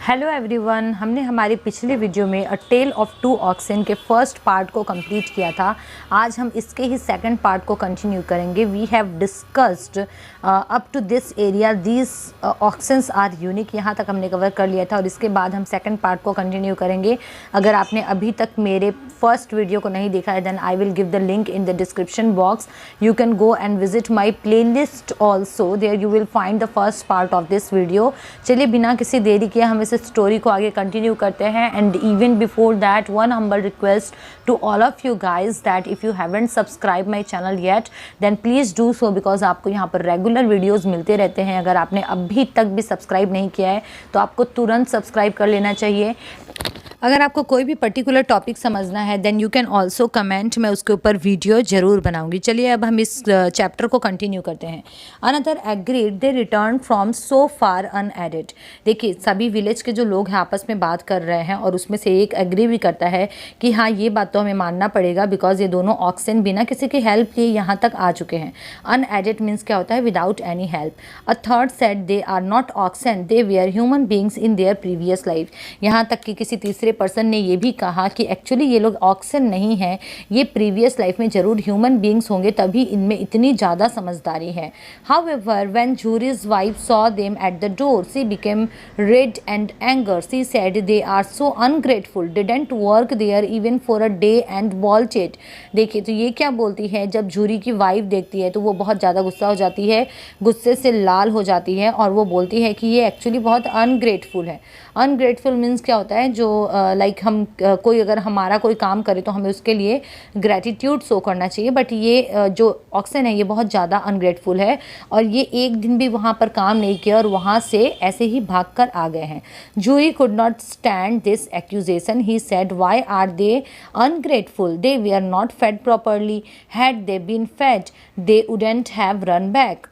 Hello everyone, हमने हमारी पिछली वीडियो में a tale of two oxen के फर्स्ट पार्ट को कंप्लीट किया था। आज हम इसके ही सेकंड पार्ट को कंटिन्यू करेंगे। We have discussed up to this area these oxen are unique. यहाँ तक हमने कवर कर लिया था और इसके बाद हम सेकंड पार्ट को कंटिन्यू करेंगे। अगर आपने अभी तक मेरे फर्स्ट वीडियो को नहीं देखा है then I will give the link in the description box. You can go and visit my playlist also, there you will find the first part of this video. चलिए बिना किसी देरी के हम इस स्टोरी को आगे कंटिन्यू करते हैं। And even before that one humble request to all of you guys that if you haven't subscribe my channel yet then please do so, because आपको यहाँ पर रेगुलर वीडियोज़ मिलते रहते हैं। अगर आपने अभी तक भी सब्सक्राइब नहीं किया है तो आपको तुरंत सब्सक्राइब कर लेना चाहिए। अगर आपको कोई भी पर्टिकुलर टॉपिक समझना है then you can also comment, मैं उसके ऊपर वीडियो ज़रूर बनाऊंगी। चलिए अब हम इस चैप्टर को कंटिन्यू करते हैं। Another agreed they return from so far unaided. देखिए सभी विलेज के जो लोग हैं आपस में बात कर रहे हैं और उसमें से एक एग्री भी करता है कि हाँ ये बात तो हमें मानना पड़ेगा बिकॉज ये दोनों ऑक्सन बिना किसी की हेल्प किए यहाँ तक आ चुके हैं। अनएडेड मीन्स क्या होता है? Without any help. A third said they are not oxen, they we are human beings in their previous life. यहाँ तक कि किसी तीसरे पर्सन ने ये भी कहा कि एक्चुअली ये लोग ऑक्सन नहीं है, ये प्रीवियस लाइफ में जरूर ह्यूमन बींग्स होंगे तभी इनमें इतनी ज़्यादा समझदारी है। However when Jhuri's wife saw them at the door she became red and anger. She said they are so ungrateful, didn't work there even for a day and vaulted. देखिए तो ये क्या बोलती है, जब जूरी की वाइफ देखती है तो वो बहुत ज़्यादा गुस्सा हो जाती है, गुस्से से लाल हो जाती है और वो बोलती है कि ये एक्चुअली बहुत अनग्रेटफुल है। अनग्रेटफुल मीन्स क्या होता है? जो लाइक हम कोई अगर हमारा कोई काम करे तो हमें उसके लिए ग्रैटिट्यूड शो करना चाहिए, बट ये जो ऑक्सन है ये बहुत ज़्यादा अनग्रेटफुल है और ये एक दिन भी वहाँ पर काम नहीं किया और वहाँ से ऐसे ही भाग कर आ गए हैं। Jhuri could not stand this accusation. He said why are they ungrateful, they we are not fed properly, had they been fed they wouldn't have run back.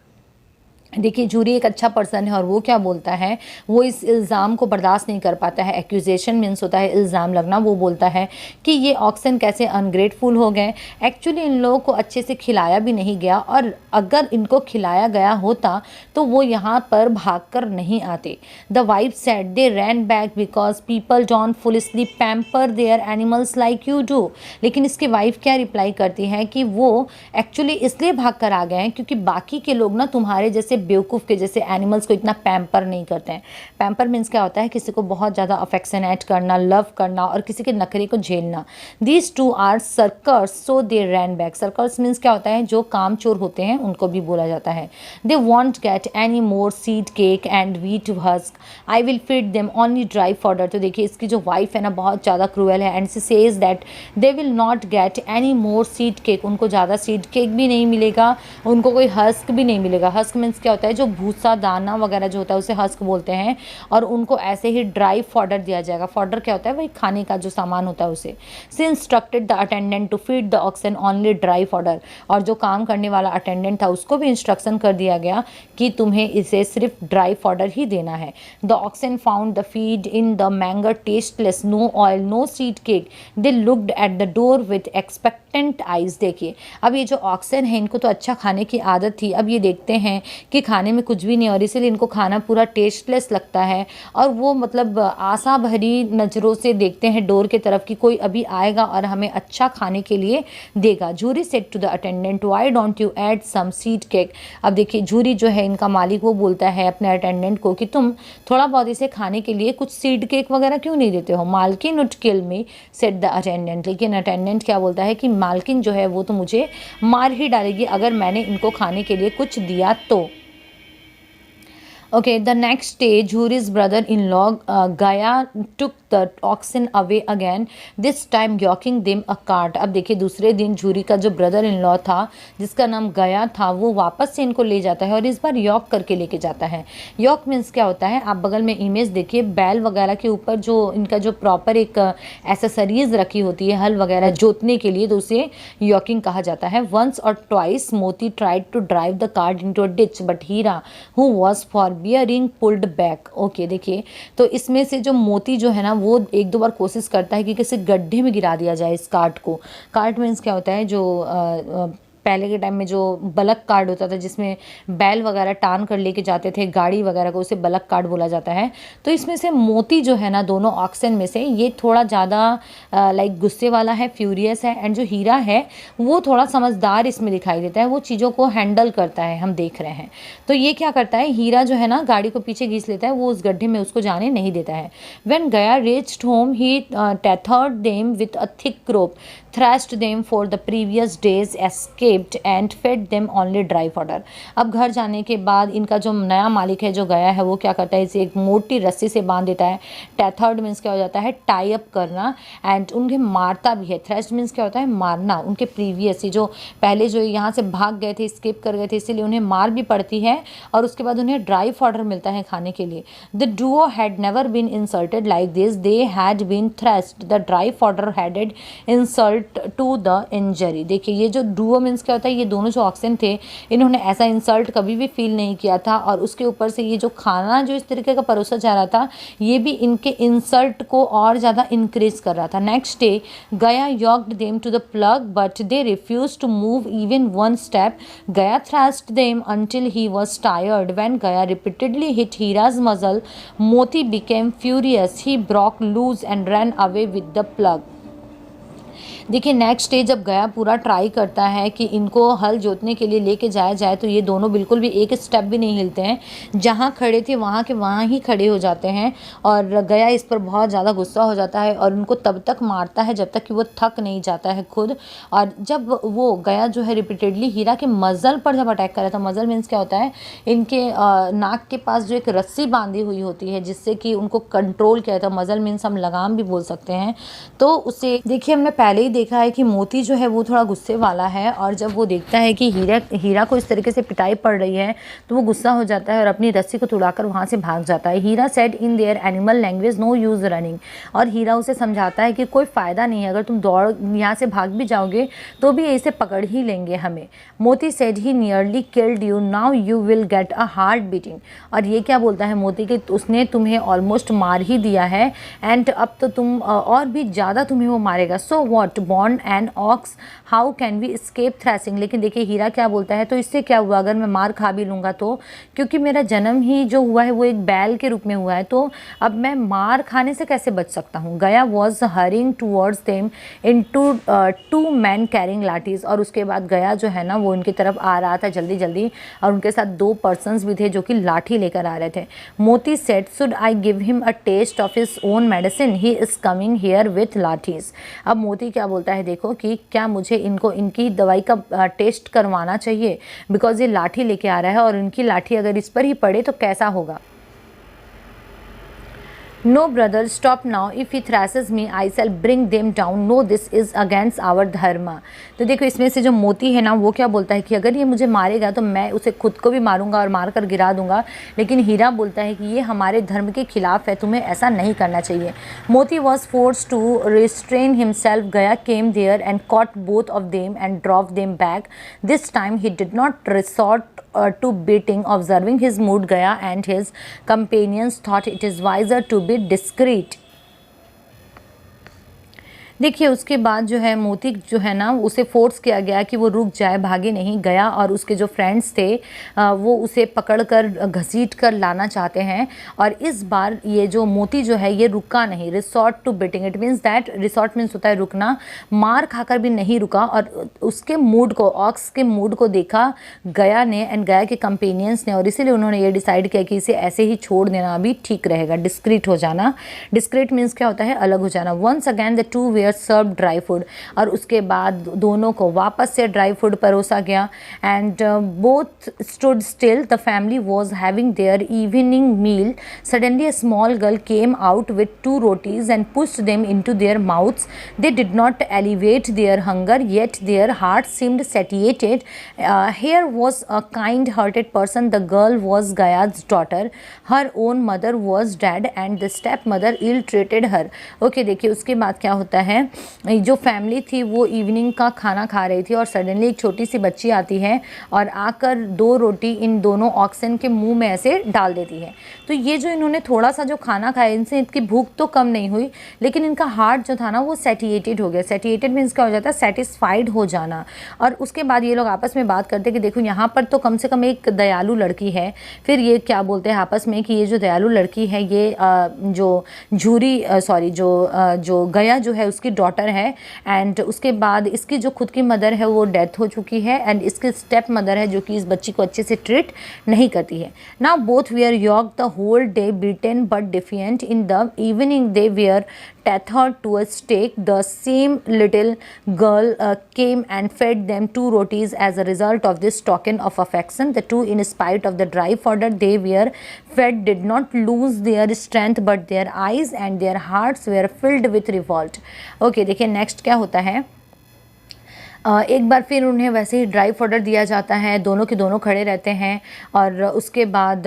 देखिए जूरी एक अच्छा पर्सन है और वो क्या बोलता है, वो इस इल्ज़ाम को बर्दाश्त नहीं कर पाता है। एक्यूजेशन मीन्स होता है इल्ज़ाम लगना। वो बोलता है कि ये ऑक्सन कैसे अनग्रेटफुल हो गए, एक्चुअली इन लोगों को अच्छे से खिलाया भी नहीं गया और अगर इनको खिलाया गया होता तो वो यहाँ पर भागकर नहीं आते। The wife said they ran back because people don't foolishly pamper their animals like you do. लेकिन इसकी वाइफ क्या रिप्लाई करती है कि वो एक्चुअली इसलिए भाग कर आ गए हैं क्योंकि बाकी के लोग ना तुम्हारे जैसे बेवकूफ़ के जैसे एनिमल्स को इतना पैम्पर नहीं करते हैं। पैम्पर मीन्स क्या होता है? किसी को बहुत ज़्यादा अफेक्शनेट करना, लव करना और किसी के नखरे को झेलना। These two are shirkers so they ran back. Shirkers means क्या होता है? जो काम चोर होते हैं उनको भी बोला जाता है। They want get any more seed cake and wheat husk, I will feed them only dry fodder. तो देखिए इसकी जो वाइफ है ना बहुत ज़्यादा क्रूअल है and she says that they will not get any more seed cake. उनको ज़्यादा सीड केक भी नहीं मिलेगा, उनको कोई हस्क भी नहीं मिलेगा। हस्क मीन्स क्या होता है? जो भूसा दाना वगैरह जो होता है उसे हस्क बोलते हैं और उनको ऐसे ही ड्राई फॉडर दिया जाएगा। फॉडर क्या होता है? वही खाने का जो सामान होता है उसे। She instructed the attendant to feed the oxen only dry fodder. और जो काम करने वाला अटेंडेंट था उसको भी इंस्ट्रक्शन कर दिया गया कि तुम्हें इसे सिर्फ ड्राई फॉडर ही देना है। The oxen found the feed in the manger tasteless, no oil no seed cake. They looked at the door with expectant eyes. देखिए अब ये जो ऑक्सन है इनको तो अच्छा खाने की आदत थी, अब ये देखते हैं कि खाने में कुछ भी नहीं और इसीलिए इनको खाना पूरा टेस्टलेस लगता है और वो मतलब आशा भरी नज़रों से देखते हैं डोर के तरफ कि कोई अभी आएगा और हमें अच्छा खाने के लिए देगा। Jhuri said to the attendant why don't you add some seed cake. अब देखिए जूरी जो है इनका मालिक वो बोलता है अपने अटेंडेंट को कि तुम थोड़ा बहुत इसे खाने के लिए कुछ सीड केक वगैरह क्यों नहीं देते हो। मालकिन उठ किल मी सेड द अटेंडेंट। लेकिन अटेंडेंट क्या बोलता है कि मालकिन जो है वो तो मुझे मार ही डालेगी अगर मैंने इनको खाने के लिए कुछ दिया तो। Okay, the next day, Juri's brother-in-law Gaya took the oxen away again, this time yoking them a cart. अब देखिए दूसरे दिन जूरी का जो ब्रदर इन लॉ था जिसका नाम गया था वो वापस से इनको ले जाता है और इस बार यॉक करके लेके जाता है। यॉक मीन्स क्या होता है? आप बगल में इमेज देखिए, बैल वगैरह के ऊपर जो इनका जो प्रॉपर एक एसेसरीज रखी होती है हल वगैरह जोतने के लिए, तो उसे यॉकिंग कहा जाता है। वंस और twice Moti tried to drive the cart into a ditch but Hira who was forbearing pulled back. Okay देखिए तो इसमें से जो मोती जो है ना वो एक दो बार कोशिश करता है कि किसी गड्ढे में गिरा दिया जाए इस कार्ट को। कार्ट मीन्स क्या होता है? जो पहले के टाइम में जो बलक कार्ड होता था जिसमें बैल वगैरह टान कर लेके जाते थे गाड़ी वगैरह को, उसे बलक कार्ड बोला जाता है। तो इसमें से मोती जो है ना दोनों ऑक्शन में से ये थोड़ा ज़्यादा लाइक गुस्से वाला है, फ्यूरियस है, एंड जो हीरा है वो थोड़ा समझदार इसमें दिखाई देता है, वो चीज़ों को हैंडल करता है, हम देख रहे हैं। तो ये क्या करता है, हीरा जो है ना गाड़ी को पीछे घींच लेता है, वो उस गड्ढे में उसको जाने नहीं देता है। When Gaya reached home, he tethered them with a thick rope, thrashed them for the previous days escaped and fed them only dry fodder। अब घर जाने के बाद इनका जो नया मालिक है जो गया है वो क्या करता है, इसे एक मोटी रस्सी से बांध देता है। टेथर्ड मीन्स क्या हो जाता है, टाई अप करना, एंड उन्हें मारता भी है। थ्रेस्ड मीन्स क्या होता है, मारना। उनके प्रीवियस जो पहले जो यहाँ से भाग गए थे, स्केप कर गए थे, इसीलिए उन्हें मार भी पड़ती है और उसके बाद उन्हें ड्राई फॉडर मिलता है खाने के लिए। The duo had never been insulted like this, they had been thrashed, the dry fodder added insult to the injury. देखिए ये जो डुओ मीन्स क्या होता है, ये दोनों जो ऑक्सन थे इन्होंने ऐसा इंसल्ट कभी भी फील नहीं किया था, और उसके ऊपर से ये जो खाना जो इस तरीके का परोसा जा रहा था ये भी इनके इंसल्ट को और ज़्यादा इंक्रीज कर रहा था। Next day Gaya yoked them to the plough but they refuse to move even one step. Gaya thrashed them until he was tired. When Gaya repeatedly hit Hira's muzzle, Moti became furious. He broke loose and ran away with the plug. देखिए next day जब गया पूरा try करता है कि इनको हल जोतने के लिए लेके जाया जाए, तो ये दोनों बिल्कुल भी एक स्टेप भी नहीं हिलते हैं, जहाँ खड़े थे वहाँ के वहाँ ही खड़े हो जाते हैं। और गया इस पर बहुत ज़्यादा गुस्सा हो जाता है और उनको तब तक मारता है जब तक कि वो थक नहीं जाता है खुद। और जब वो गया जो है रिपीटेडली हीरा के मज़ल पर जब अटैक कर रहा था, मज़ल मीन्स क्या होता है, इनके नाक के पास जो एक रस्सी बांधी हुई होती है जिससे कि उनको कंट्रोल किया था। मज़ल मीन्स हम लगाम भी बोल सकते हैं। तो उसे देखिए हमने पहले ही देखा है कि मोती जो है वो थोड़ा गुस्से वाला है, और जब वो देखता है कि हीरा को इस तरीके से पिटाई पड़ रही है तो वो गुस्सा हो जाता है और अपनी रस्सी को तुड़ाकर वहाँ से भाग जाता है। Heera said in their animal language no use running, और हीरा उसे समझाता है कि कोई फ़ायदा नहीं है, अगर तुम दौड़ यहाँ से भाग भी जाओगे तो भी इसे पकड़ ही लेंगे हमें। मोती said he nearly killed you, now you will get a heart beating. और ये क्या बोलता है मोती कि उसने तुम्हें ऑलमोस्ट मार ही दिया है, एंड अब तो तुम और भी ज़्यादा तुम्हें वो मारेगा। So what born and ox how can we escape thrashing. लेकिन देखिए हीरा क्या बोलता है, तो इससे क्या हुआ अगर मैं मार खा भी लूँगा तो, क्योंकि मेरा जन्म ही जो हुआ है वो एक बैल के रूप में हुआ है, तो अब मैं मार खाने से कैसे बच सकता हूँ। Gaya was hurrying towards them in two man carrying lathis. और उसके बाद गया जो है ना वो उनकी तरफ आ रहा था जल्दी जल्दी, और उनके साथ 2 पर्सन्स भी थे जो कि लाठी लेकर आ रहे थे। Moti said should I give him a taste of his own medicine, he is coming here with lathis. अब मोती क्या बोलता है, देखो कि क्या मुझे इनको इनकी दवाई का टेस्ट करवाना चाहिए, बिकॉज ये लाठी लेके आ रहा है और इनकी लाठी अगर इस पर ही पड़े तो कैसा होगा। No brother, stop now. If he thrashes me, I shall bring them down. No, this is against our dharma. तो देखो इसमें से जो मोती है ना वो क्या बोलता है कि अगर ये मुझे मारेगा तो मैं उसे खुद को भी मारूंगा और मार कर गिरा दूंगा, लेकिन हीरा बोलता है कि ये हमारे धर्म के खिलाफ है, तुम्हें ऐसा नहीं करना चाहिए। Moti was force to restrain himself. Gaya came there and caught both of them and drop them back. This time he did not resort to beating. Observing his mood, Gaya and his companions thought it is wiser to be discreet. देखिए उसके बाद जो है मोती जो है ना उसे फोर्स किया गया कि वो रुक जाए, भागे नहीं। गया और उसके जो फ्रेंड्स थे वो उसे पकड़कर घसीट कर लाना चाहते हैं, और इस बार ये जो मोती जो है ये रुका नहीं। Resort to biting, it means that resort means होता है रुकना, मार खाकर भी नहीं रुका। और उसके मूड को, ऑक्स के मूड को देखा गया ने एंड गया के कंपेनियंस ने, और इसीलिए उन्होंने ये डिसाइड किया कि इसे ऐसे ही छोड़ देना अभी ठीक रहेगा। डिस्क्रीट हो जाना, डिस्क्रीट मीन्स क्या होता है, अलग हो जाना। Once again the two were serve dry food, और उसके बाद दोनों को वापस से ड्राई फूड परोसा गया। And both stood still, the family was having their evening meal. Suddenly a small girl came out with 2 rotis and pushed them into their mouths. They did not alleviate their hunger yet their heart seemed satiated. Here was a kind hearted person, the girl was Gaya's daughter, her own mother was dead and the step mother ill treated her. Okay देखिए उसके बाद क्या होता है, है जो family थी वो इवनिंग का खाना खा रही थी और सडनली एक छोटी सी बच्ची आती है और आकर 2 रोटी इन दोनों ऑक्सन के मुंह में ऐसे डाल देती है। तो ये जो इन्होंने थोड़ा सा जो खाना खाया, इनसे इनकी भूख तो कम नहीं हुई लेकिन इनका हार्ट जो था ना वो सेटिएटेड हो गया। सेटिएटेड मीन्स क्या हो जाता है, सेटिस्फाइड हो जाना। और उसके बाद ये लोग आपस में बात करते कि देखो यहाँ पर तो कम से कम एक दयालु लड़की है। फिर ये क्या बोलते हैं आपस में कि ये जो दयालु लड़की है ये जो जो गया जो है उसकी डॉटर है, एंड उसके बाद इसकी जो खुद की मदर है वो डेथ हो चुकी है, एंड इसकी स्टेप मदर है जो कि इस बच्ची को अच्छे से ट्रीट नहीं करती है। Now both were yoke the whole day beaten but defiant. In the evening they were tethered to a stake. The same little girl came and fed them 2 rotis as a result of this token of affection. The two, in spite of the dry fodder they were fed, did not lose their strength, but their eyes and their hearts were filled with revolt. Okay, देखिए next क्या होता है। एक बार फिर उन्हें वैसे ही dry fodder दिया जाता है, दोनों के दोनों खड़े रहते हैं और उसके बाद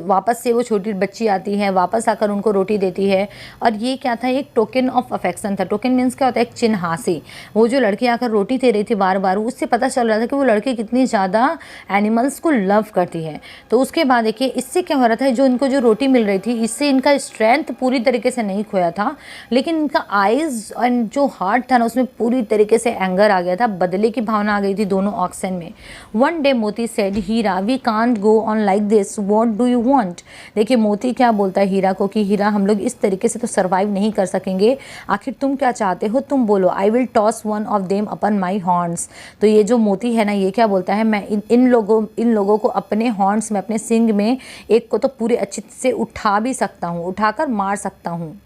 वापस से वो छोटी बच्ची आती है, वापस आकर उनको रोटी देती है। और ये क्या था, एक टोकन ऑफ अफेक्शन था। टोकन मीन्स क्या होता है, एक चिन्हासी। वो जो लड़की आकर रोटी दे रही थी बार बार, उससे पता चल रहा था कि वो लड़की कितनी ज़्यादा एनिमल्स को लव करती है। तो उसके बाद देखिए इससे क्या हो रहा था, जो इनको जो रोटी मिल रही थी इससे इनका स्ट्रेंथ पूरी तरीके से नहीं खोया था, लेकिन इनका आइज़ एंड जो हार्ट था ना उसमें पूरी तरीके से एंगर आ गया था, बदले की भावना आ गई थी दोनों ऑक्सन में। One day Moti said, Hira we can't go on like this, what do you want. देखिए मोती क्या बोलता है हीरा को कि हीरा हम लोग इस तरीके से तो सर्वाइव नहीं कर सकेंगे, आखिर तुम क्या चाहते हो, तुम बोलो। I will toss one of them upon my horns. तो ये जो मोती है ना ये क्या बोलता है, मैं इन लोगों को अपने हॉर्न्स में, अपने सिंग में एक को तो पूरे अच्छे से उठा भी सकता हूँ, उठाकर मार सकता हूँ।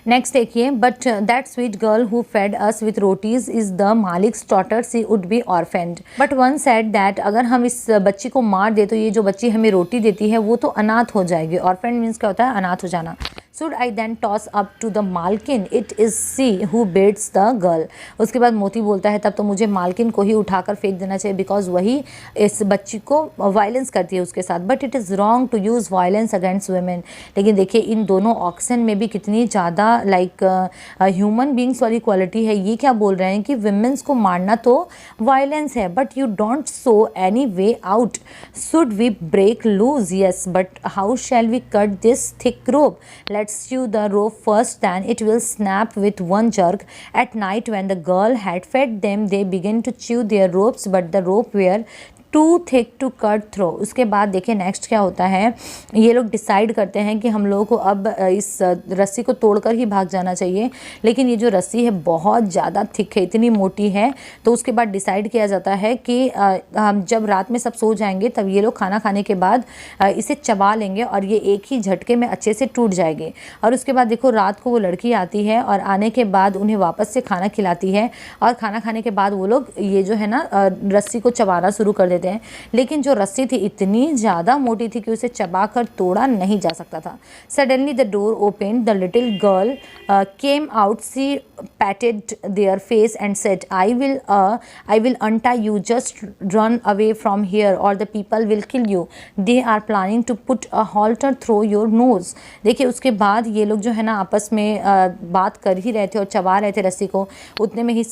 नेक्स्ट देखिए, but that sweet girl who fed us with rotis is the malik's daughter, she would be orphaned. But one said that, अगर हम इस बच्ची को मार दे तो ये जो बच्ची हमें रोटी देती है वो तो अनाथ हो जाएगी। ऑर्फेंड मीन्स क्या होता है, अनाथ हो जाना। Should I then toss up to the मालकिन, it is she who beats the girl। उसके बाद मोती बोलता है तब तो मुझे मालकिन को ही उठाकर फेंक देना चाहिए, बिकॉज वही इस बच्ची को वायलेंस करती है उसके साथ। But it is wrong to use violence against women. लेकिन देखिए इन दोनों ऑक्सन में भी कितनी ज़्यादा लाइक ह्यूमन बींग्स वाली क्वालिटी है। ये क्या बोल रहे हैं कि विमेंस को मारना तो वायलेंस है, but you don't so any way out. Should we break loose, yes, but how shall we cut this thick rope. Let's sew the rope first, then it will snap with one jerk. At night when the girl had fed them, they began to chew their ropes, but the rope were too thick to cut through. उसके बाद देखिए next क्या होता है, ये लोग decide करते हैं कि हम लोगों को अब इस रस्सी को तोड़कर ही भाग जाना चाहिए, लेकिन ये जो रस्सी है बहुत ज़्यादा थिक है, इतनी मोटी है। तो उसके बाद डिसाइड किया जाता है कि हम जब रात में सब सो जाएंगे तब ये लोग खाना खाने के बाद इसे चबा लेंगे और ये एक ही झटके में अच्छे से टूट जाएंगे। और उसके बाद देखो रात को वो लड़की आती है और आने के बाद उन्हें वापस से खाना खिलाती है, और खाना खाने के बाद वो लोग ये जो है ना रस्सी को चबाना शुरू कर देते हैं। लेकिन जो रस्सी थी इतनी ज़्यादा मोटी थी कि उसे चबाकर तोड़ा नहीं जा सकता था। Suddenly the door open, the little girl came out, she patted their face and said, I will untie you, just run away from here और the people will kill you, they are planning to put a halter through your nose. देखिए उसके बाद ये लोग जो है ना आपस में बात कर ही रहे थे और चबा रहे थे रस्सी को, उतने में ही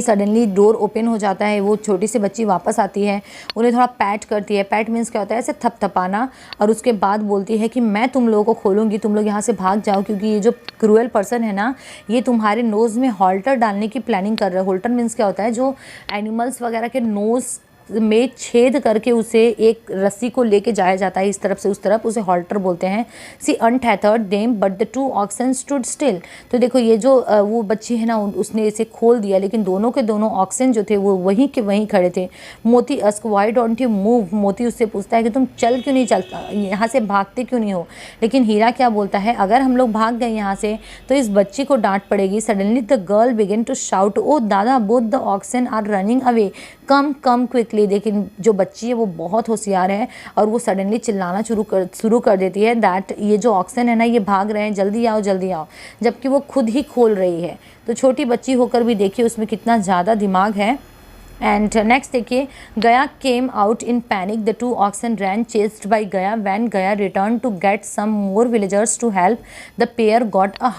सडनली डोर ओपन हो जाता है। वो छोटी सी बच्ची वापस आती है, उन्हें थोड़ा पैट करती है। पैट मीन्स क्या होता है, ऐसे थपथपाना, और उसके बाद बोलती है कि मैं तुम लोगों को खोलूँगी, तुम लोग यहाँ से भाग जाओ, क्योंकि ये जो क्रूएल पर्सन है ना ये तुम्हारे नोज़ में हॉल्टर डालने की प्लानिंग कर रहा है। हॉल्टर मीन्स क्या होता है, जो एनिमल्स वगैरह के नोज़ में छेद करके उसे एक रस्सी को लेके जाया जाता है इस तरफ से उस तरफ, उसे हॉल्टर बोलते हैं। She untethered them but the two oxen stood still. तो देखो ये जो वो बच्ची है ना उसने इसे खोल दिया, लेकिन दोनों के दोनों ऑक्सन जो थे वो वहीं के वहीं खड़े थे। मोती ask, why don't you move. मोती उससे पूछता है कि तुम चल क्यों नहीं चलता, यहाँ से भागते क्यों नहीं हो। लेकिन हीरा क्या बोलता है, अगर हम लोग भाग गए यहाँ से तो इस बच्ची को डांट पड़ेगी। Suddenly the girl begin to shout, oh dada, both the oxen are running away, come come quickly. लेकिन जो बच्ची है वो बहुत होशियार है और वो सडनली चिल्लाना शुरू कर देती है दैट ये जो ऑक्सन है ना ये भाग रहे हैं, जल्दी आओ जल्दी आओ, जबकि वो खुद ही खोल रही है। तो छोटी बच्ची होकर भी देखिए उसमें कितना ज़्यादा दिमाग है। एंड नेक्स्ट देखिए, गया came out in panic, the 2 oxen ran chased by Gaya. When Gaya returned to get some more villagers to help, the pair got a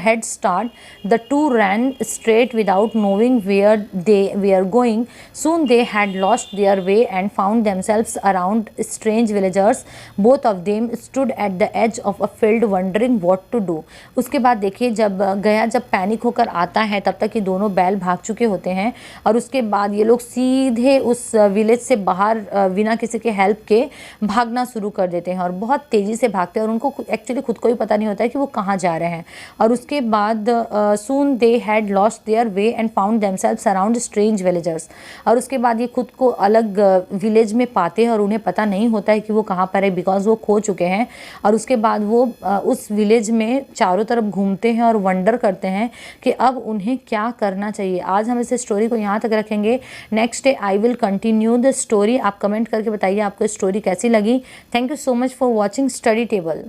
head start. The 2 ran straight without knowing where they were going. Soon they had lost their way and found themselves around strange villagers. Both of them stood at the edge of a field wondering what to do. उसके बाद देखिए, जब गया जब panic होकर आता है तब तक ये दोनों बैल भाग चुके होते हैं और उसके बाद ये लोग सीधे उस विलेज से बाहर बिना किसी के हेल्प के भागना शुरू कर देते हैं और बहुत तेज़ी से भागते हैं और उनको एक्चुअली खुद को ही पता नहीं होता है कि वो कहाँ जा रहे हैं। और उसके बाद soon they had lost their way and found themselves around strange villagers. और उसके बाद ये खुद को अलग विलेज में पाते हैं और उन्हें पता नहीं होता है कि वो कहाँ पर है, बिकॉज वो खो चुके हैं। और उसके बाद वो उस विलेज में चारों तरफ घूमते हैं और वंडर करते हैं कि अब उन्हें क्या करना चाहिए। आज हम इस स्टोरी को यहाँ तक रखेंगे। Next day I will continue the story. आप कमेंट करके बताइए आपको स्टोरी कैसी लगी। Thank you so much for watching study table.